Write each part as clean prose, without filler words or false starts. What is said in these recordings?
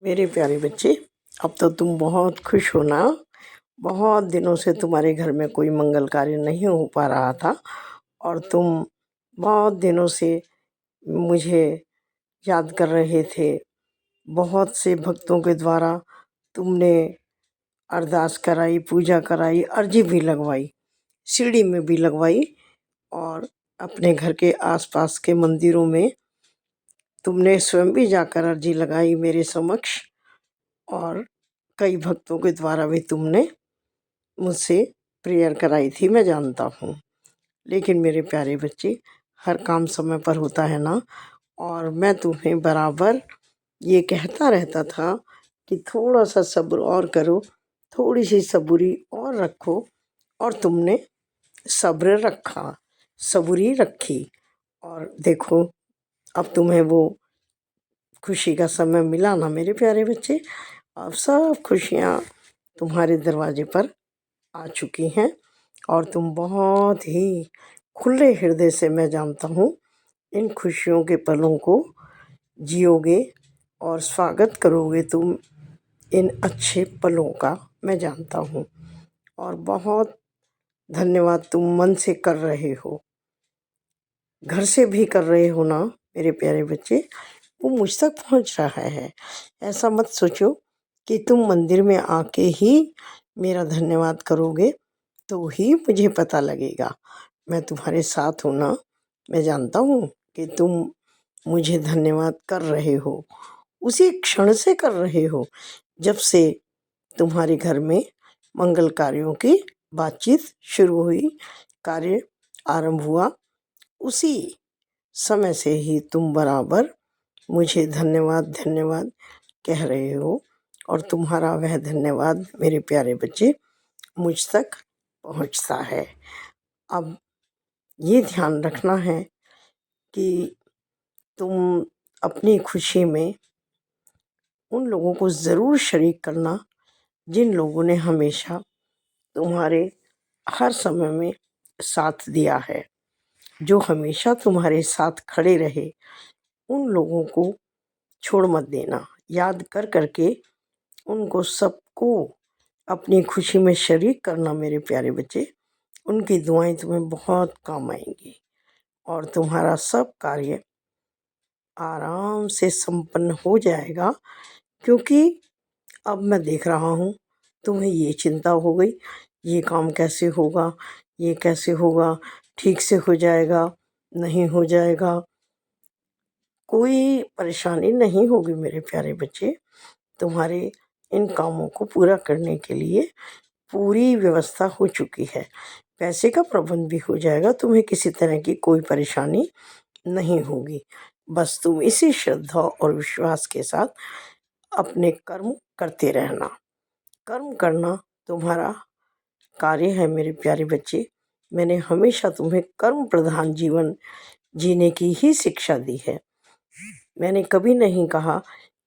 मेरे प्यारे बच्चे, अब तो तुम बहुत खुश हो ना। बहुत दिनों से तुम्हारे घर में कोई मंगल कार्य नहीं हो पा रहा था और तुम बहुत दिनों से मुझे याद कर रहे थे। बहुत से भक्तों के द्वारा तुमने अरदास कराई, पूजा कराई, अर्जी भी लगवाई, सीढ़ी में भी लगवाई और अपने घर के आसपास के मंदिरों में तुमने स्वयं भी जाकर अर्जी लगाई मेरे समक्ष। और कई भक्तों के द्वारा भी तुमने मुझसे प्रेयर कराई थी, मैं जानता हूँ। लेकिन मेरे प्यारे बच्चे, हर काम समय पर होता है ना। और मैं तुम्हें बराबर ये कहता रहता था कि थोड़ा सा सब्र और करो, थोड़ी सी सबूरी और रखो। और तुमने सब्र रखा, सबूरी रखी और देखो अब तुम्हें वो खुशी का समय मिला ना मेरे प्यारे बच्चे। अब सब खुशियाँ तुम्हारे दरवाजे पर आ चुकी हैं और तुम बहुत ही खुले हृदय से, मैं जानता हूँ, इन खुशियों के पलों को जियोगे और स्वागत करोगे तुम इन अच्छे पलों का, मैं जानता हूँ। और बहुत धन्यवाद तुम मन से कर रहे हो, घर से भी कर रहे हो ना मेरे प्यारे बच्चे। वो मुझ तक पहुँच रहा है। ऐसा मत सोचो कि तुम मंदिर में आके ही मेरा धन्यवाद करोगे तो ही मुझे पता लगेगा। मैं तुम्हारे साथ हूँ ना। मैं जानता हूँ कि तुम मुझे धन्यवाद कर रहे हो, उसी क्षण से कर रहे हो जब से तुम्हारे घर में मंगल कार्यों की बातचीत शुरू हुई, कार्य आरंभ हुआ, उसी समय से ही तुम बराबर मुझे धन्यवाद धन्यवाद कह रहे हो। और तुम्हारा वह धन्यवाद मेरे प्यारे बच्चे मुझ तक पहुंचता है। अब ये ध्यान रखना है कि तुम अपनी खुशी में उन लोगों को ज़रूर शरीक करना जिन लोगों ने हमेशा तुम्हारे हर समय में साथ दिया है, जो हमेशा तुम्हारे साथ खड़े रहे। उन लोगों को छोड़ मत देना, याद कर करके उनको सबको अपनी खुशी में शरीक करना मेरे प्यारे बच्चे। उनकी दुआएं तुम्हें बहुत काम आएंगी और तुम्हारा सब कार्य आराम से संपन्न हो जाएगा। क्योंकि अब मैं देख रहा हूँ तुम्हें ये चिंता हो गई, ये काम कैसे होगा, ये कैसे होगा, ठीक से हो जाएगा, नहीं हो जाएगा। कोई परेशानी नहीं होगी मेरे प्यारे बच्चे। तुम्हारे इन कामों को पूरा करने के लिए पूरी व्यवस्था हो चुकी है। पैसे का प्रबंध भी हो जाएगा, तुम्हें किसी तरह की कोई परेशानी नहीं होगी। बस तुम इसी श्रद्धा और विश्वास के साथ अपने कर्म करते रहना। कर्म करना तुम्हारा कार्य है मेरे प्यारे बच्चे। मैंने हमेशा तुम्हें कर्म प्रधान जीवन जीने की ही शिक्षा दी है। मैंने कभी नहीं कहा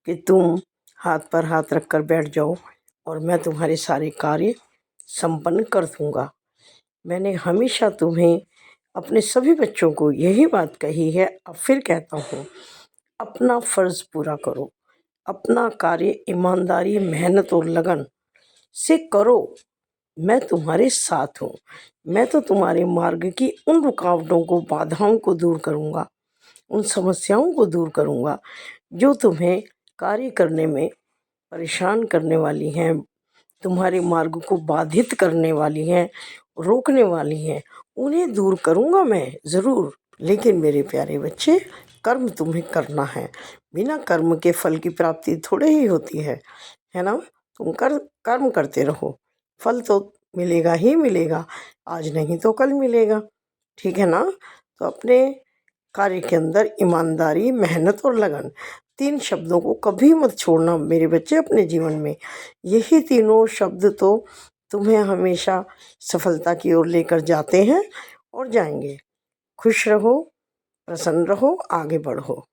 कि तुम हाथ पर हाथ रख कर बैठ जाओ और मैं तुम्हारे सारे कार्य संपन्न कर दूंगा। मैंने हमेशा तुम्हें, अपने सभी बच्चों को यही बात कही है, अब फिर कहता हूँ, अपना फर्ज पूरा करो, अपना कार्य ईमानदारी, मेहनत और लगन से करो। मैं तुम्हारे साथ हूँ। मैं तो तुम्हारे मार्ग की उन रुकावटों को, बाधाओं को दूर करूँगा, उन समस्याओं को दूर करूँगा जो तुम्हें कार्य करने में परेशान करने वाली हैं, तुम्हारे मार्ग को बाधित करने वाली हैं, रोकने वाली हैं। उन्हें दूर करूँगा मैं ज़रूर। लेकिन मेरे प्यारे बच्चे, कर्म तुम्हें करना है। बिना कर्म के फल की प्राप्ति थोड़े ही होती है ना। तुम कर्म करते रहो, फल तो मिलेगा ही मिलेगा, आज नहीं तो कल मिलेगा, ठीक है ना। तो अपने कार्य के अंदर ईमानदारी, मेहनत और लगन, 3 शब्दों को कभी मत छोड़ना मेरे बच्चे अपने जीवन में। यही तीनों शब्द तो तुम्हें हमेशा सफलता की ओर लेकर जाते हैं और जाएंगे। खुश रहो, प्रसन्न रहो, आगे बढ़ो।